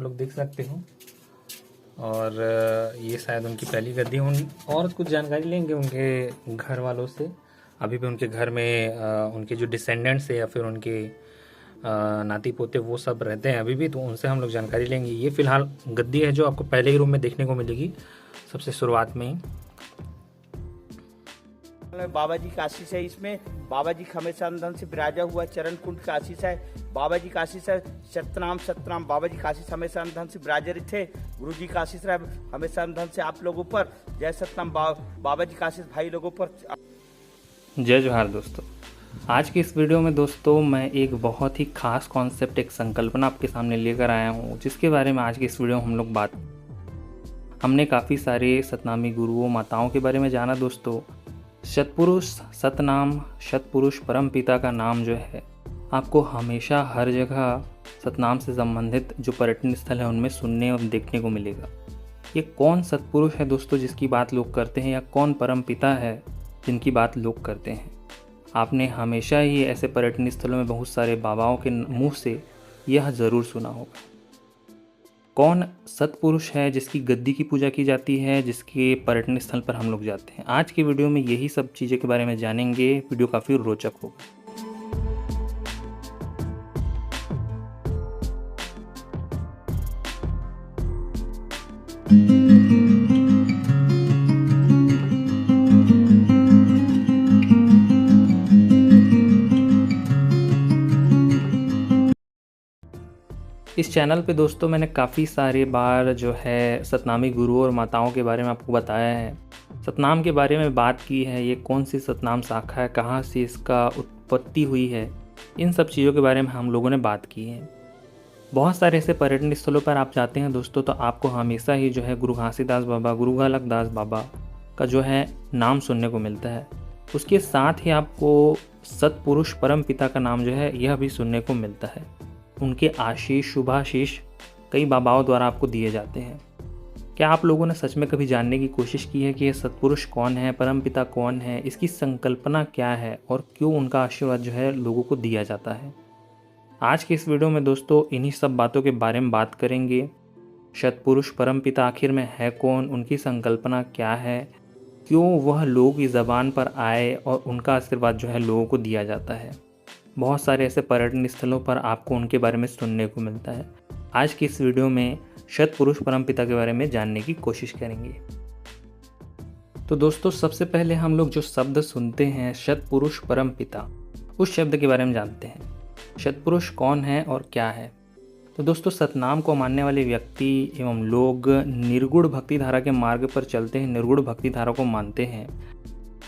लोग देख सकते हो। और ये शायद उनकी पहली गद्दी। और कुछ जानकारी लेंगे उनके घर वालों से। अभी भी उनके घर में उनके जो डिसेंडेंट्स है या फिर उनके नाती पोते वो सब रहते हैं अभी भी, तो उनसे हम लोग जानकारी लेंगे। ये फिलहाल गद्दी है जो आपको पहले ही रूम में देखने को मिलेगी सबसे शुरुआत में ही। बाबा जी का आशीष है इसमें। बाबा जी हमेशा धन से विराजा हुआ चरण कुंड का आशीष है। बाबा जी का आशीष है। सतनाम सतनाम। बाबा जी का आशीष हमेशा धन से विराजरित है। गुरु जी का आशीष है हमेशा धन से आप लोगों पर। जय सतनाम। बाबा जी का आशीष भाई लोगों पर। जय जोहार दोस्तों। आज की इस वीडियो में दोस्तों मैं एक बहुत ही खास कॉन्सेप्ट, एक संकल्पना आपके सामने लेकर आया हूँ, जिसके बारे में आज की इस वीडियो में हम लोग बात। हमने काफ़ी सारे सतनामी गुरुओं माताओं के बारे में जाना दोस्तों। सतपुरुष सतनाम, सतपुरुष परम पिता का नाम जो है आपको हमेशा हर जगह सतनाम से संबंधित जो पर्यटन स्थल है उनमें सुनने और देखने को मिलेगा। ये कौन सतपुरुष है दोस्तों जिसकी बात लोग करते हैं, या कौन परम पिता है जिनकी बात लोग करते हैं? आपने हमेशा ही ऐसे पर्यटन स्थलों में बहुत सारे बाबाओं के मुंह से यह ज़रूर सुना होगा। कौन सतपुरुष है जिसकी गद्दी की पूजा की जाती है, जिसके पर्यटन स्थल पर हम लोग जाते हैं? आज की वीडियो में यही सब चीज़ें के बारे में जानेंगे। वीडियो काफ़ी रोचक होगा। इस चैनल पे दोस्तों मैंने काफ़ी सारे बार जो है सतनामी गुरुओं और माताओं के बारे में आपको बताया है, सतनाम के बारे में बात की है। ये कौन सी सतनाम शाखा है, कहाँ से इसका उत्पत्ति हुई है, इन सब चीज़ों के बारे में हम लोगों ने बात की है। बहुत सारे ऐसे पर्यटन स्थलों पर आप जाते हैं दोस्तों, तो आपको हमेशा ही जो है गुरु घासीदास बाबा, गुरु गोलक दास बाबा का जो है नाम सुनने को मिलता है। उसके साथ ही आपको सतपुरुष परम पिता का नाम जो है यह भी सुनने को मिलता है। उनके आशीष, शुभाशीष कई बाबाओं द्वारा आपको दिए जाते हैं। क्या आप लोगों ने सच में कभी जानने की कोशिश की है कि यह सतपुरुष कौन है, परम पिता कौन है, इसकी संकल्पना क्या है और क्यों उनका आशीर्वाद जो है लोगों को दिया जाता है? आज की इस वीडियो में दोस्तों इन्हीं सब बातों के बारे में बात करेंगे। सतपुरुष परम पिता आखिर में है कौन, उनकी संकल्पना क्या है, क्यों वह लोगों की ज़बान पर आए और उनका आशीर्वाद जो है लोगों को दिया जाता है। बहुत सारे ऐसे पर्यटन स्थलों पर आपको उनके बारे में सुनने को मिलता है। आज की इस वीडियो में सतपुरुष परम पिता के बारे में जानने की कोशिश करेंगे। तो दोस्तों सबसे पहले हम लोग जो शब्द सुनते हैं सतपुरुष परम पिता, उस शब्द के बारे में जानते हैं। सतपुरुष कौन है और क्या है? तो दोस्तों सतनाम को मानने वाले व्यक्ति एवं लोग निर्गुण भक्ति धारा के मार्ग पर चलते हैं, निर्गुण भक्ति धारा को मानते हैं।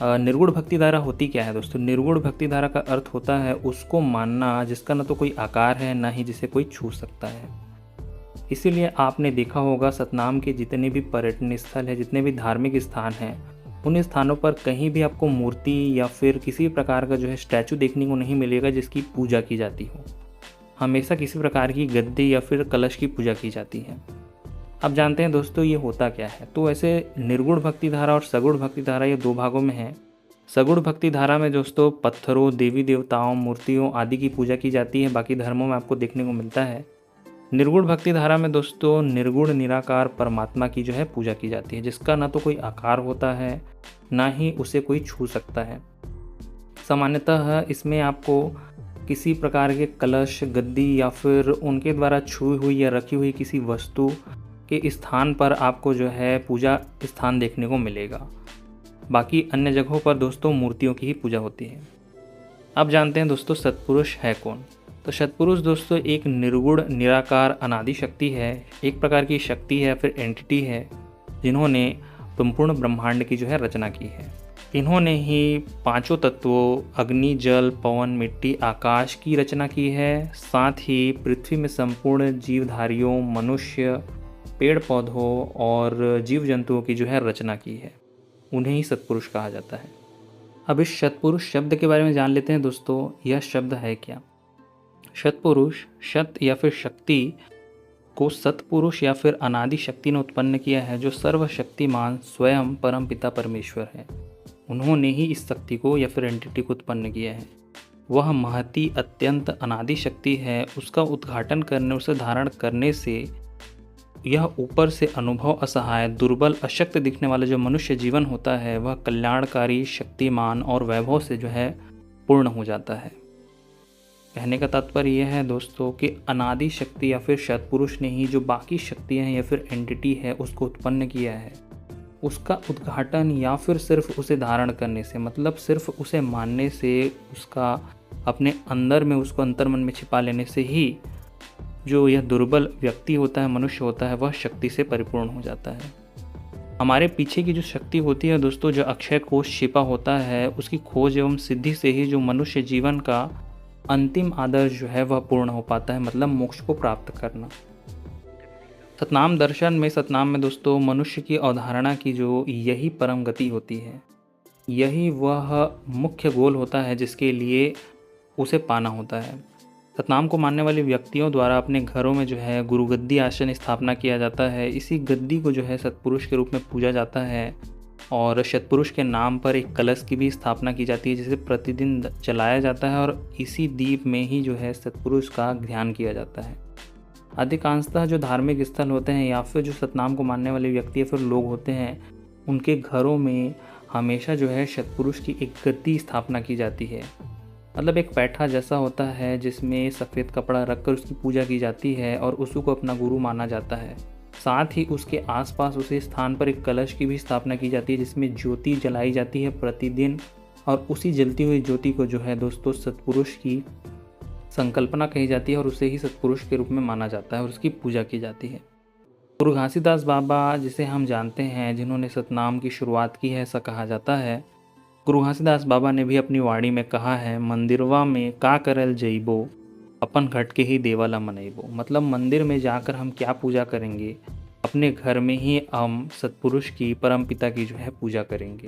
निर्गुण भक्ति धारा होती क्या है दोस्तों? निर्गुण भक्ति धारा का अर्थ होता है उसको मानना जिसका न तो कोई आकार है, ना ही जिसे कोई छू सकता है। इसीलिए आपने देखा होगा सतनाम के जितने भी पर्यटन स्थल है, जितने भी धार्मिक स्थान हैं, उन स्थानों पर कहीं भी आपको मूर्ति या फिर किसी प्रकार का जो है स्टैचू देखने को नहीं मिलेगा जिसकी पूजा की जाती हो। हमेशा किसी प्रकार की गद्दी या फिर कलश की पूजा की जाती है। अब जानते हैं दोस्तों ये होता क्या है। तो ऐसे निर्गुण भक्ति धारा और सगुण भक्ति धारा ये दो भागों में है। सगुण भक्ति धारा में दोस्तों पत्थरों, देवी देवताओं, मूर्तियों आदि की पूजा की जाती है, बाकी धर्मों में आपको देखने को मिलता है। निर्गुण भक्ति धारा में दोस्तों निर्गुण निराकार परमात्मा की जो है पूजा की जाती है, जिसका ना तो कोई आकार होता है, ना ही उसे कोई छू सकता है। सामान्यतः इसमें आपको किसी प्रकार के कलश, गद्दी या फिर उनके द्वारा छुई हुई या रखी हुई किसी वस्तु के स्थान पर आपको जो है पूजा स्थान देखने को मिलेगा। बाकी अन्य जगहों पर दोस्तों मूर्तियों की ही पूजा होती है। अब जानते हैं दोस्तों सतपुरुष है कौन। तो सतपुरुष दोस्तों एक निर्गुण निराकार अनादि शक्ति है, एक प्रकार की शक्ति है, फिर एंटिटी है, जिन्होंने संपूर्ण ब्रह्मांड की जो है रचना की है। इन्होंने ही पांचों तत्वों अग्नि, जल, पवन, मिट्टी, आकाश की रचना की है। साथ ही पृथ्वी में संपूर्ण जीवधारियों, मनुष्य, पेड़ पौधों और जीव जंतुओं की जो है रचना की है। उन्हें ही सतपुरुष कहा जाता है। अब इस सतपुरुष शब्द के बारे में जान लेते हैं दोस्तों, यह शब्द है क्या? सतपुरुष, सत या फिर शक्ति को सतपुरुष या फिर अनादि शक्ति ने उत्पन्न किया है, जो सर्वशक्तिमान स्वयं परम पिता परमेश्वर है। उन्होंने ही इस शक्ति को या फिर एंटिटी को उत्पन्न किया है। वह महती अत्यंत अनादि शक्ति है। उसका उद्घाटन करने, उसे धारण करने से यह ऊपर से अनुभव असहाय, दुर्बल, अशक्त दिखने वाला जो मनुष्य जीवन होता है वह कल्याणकारी, शक्तिमान और वैभव से जो है पूर्ण हो जाता है। कहने का तात्पर्य यह है दोस्तों कि अनादि शक्ति या फिर सत्पुरुष ने ही जो बाकी शक्तियाँ हैं या फिर एंटिटी है उसको उत्पन्न किया है, उसका उद्घाटन या फिर सिर्फ उसे धारण करने से, मतलब सिर्फ उसे मानने से, उसका अपने अंदर में उसको अंतर्मन में छिपा लेने से ही जो यह दुर्बल व्यक्ति होता है, मनुष्य होता है, वह शक्ति से परिपूर्ण हो जाता है। हमारे पीछे की जो शक्ति होती है दोस्तों, जो अक्षय कोष छिपा होता है, उसकी खोज एवं सिद्धि से ही जो मनुष्य जीवन का अंतिम आदर्श जो है वह पूर्ण हो पाता है, मतलब मोक्ष को प्राप्त करना। सतनाम दर्शन में, सतनाम में दोस्तों मनुष्य की अवधारणा की जो यही परम गति होती है, यही वह मुख्य गोल होता है जिसके लिए उसे पाना होता है। सतनाम को मानने वाले व्यक्तियों द्वारा अपने घरों में जो है गुरु गद्दी आसन स्थापना किया जाता है। इसी गद्दी को जो है सतपुरुष के रूप में पूजा जाता है और सतपुरुष के नाम पर एक कलश की भी स्थापना की जाती है जिसे प्रतिदिन जलाया जाता है और इसी दीप में ही जो है सतपुरुष का ध्यान किया जाता है। अधिकांशतः जो धार्मिक स्थल होते हैं या फिर जो सतनाम को मानने वाले व्यक्ति या फिर लोग होते हैं, उनके घरों में हमेशा जो है सतपुरुष की एक गद्दी स्थापना की जाती है। मतलब एक पैठा जैसा होता है जिसमें सफ़ेद कपड़ा रखकर उसकी पूजा की जाती है और उसी को अपना गुरु माना जाता है। साथ ही उसके आसपास उसी स्थान पर एक कलश की भी स्थापना की जाती है जिसमें ज्योति जलाई जाती है प्रतिदिन, और उसी जलती हुई ज्योति को जो है दोस्तों सतपुरुष की संकल्पना कही जाती है और उसे ही सतपुरुष के रूप में माना जाता है और उसकी पूजा की जाती है। गुरु घासीदास बाबा जिसे हम जानते हैं, जिन्होंने सतनाम की शुरुआत की है, ऐसा कहा जाता है। गुरु घासीदास बाबा ने भी अपनी वाणी में कहा है, मंदिरवा में का करल जइबो, अपन घट के ही देवाला मनइबो। मतलब मंदिर में जाकर हम क्या पूजा करेंगे, अपने घर में ही हम सतपुरुष की, परम पिता की जो है पूजा करेंगे।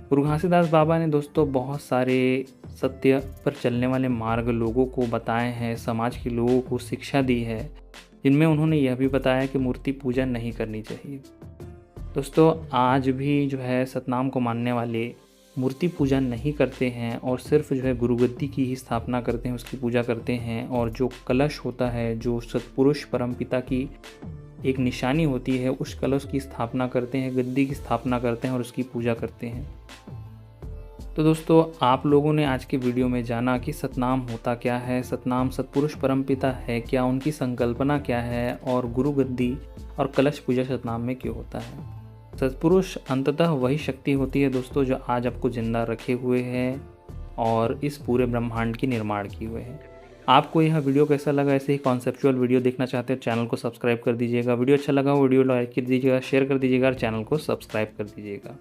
गुरु घासीदास बाबा ने दोस्तों बहुत सारे सत्य पर चलने वाले मार्ग लोगों को बताए हैं, समाज के लोगों को शिक्षा दी है, जिनमें उन्होंने यह भी बताया कि मूर्ति पूजा नहीं करनी चाहिए। दोस्तों आज भी जो है सतनाम को मानने वाले मूर्ति पूजा नहीं करते हैं और सिर्फ जो है गुरुगद्दी की ही स्थापना करते हैं, उसकी पूजा करते हैं, और जो कलश होता है, जो सतपुरुष परमपिता की एक निशानी होती है, उस कलश की स्थापना करते हैं, गद्दी की स्थापना करते हैं और उसकी पूजा करते हैं। तो दोस्तों आप लोगों ने आज के वीडियो में जाना कि सतनाम होता क्या है, सतनाम सतपुरुष परमपिता है क्या, उनकी संकल्पना क्या है, और गुरुगद्दी और कलश पूजा सतनाम में क्यों होता है। सतपुरुष अंततः वही शक्ति होती है दोस्तों जो आज आपको जिंदा रखे हुए है और इस पूरे ब्रह्मांड की निर्माण किए हुए हैं। आपको यह वीडियो कैसा लगा? ऐसे ही कॉन्सेप्चुअल वीडियो देखना चाहते हो चैनल को सब्सक्राइब कर दीजिएगा। वीडियो अच्छा लगा हो वीडियो लाइक कर दीजिएगा, शेयर कर दीजिएगा और चैनल को सब्सक्राइब कर दीजिएगा।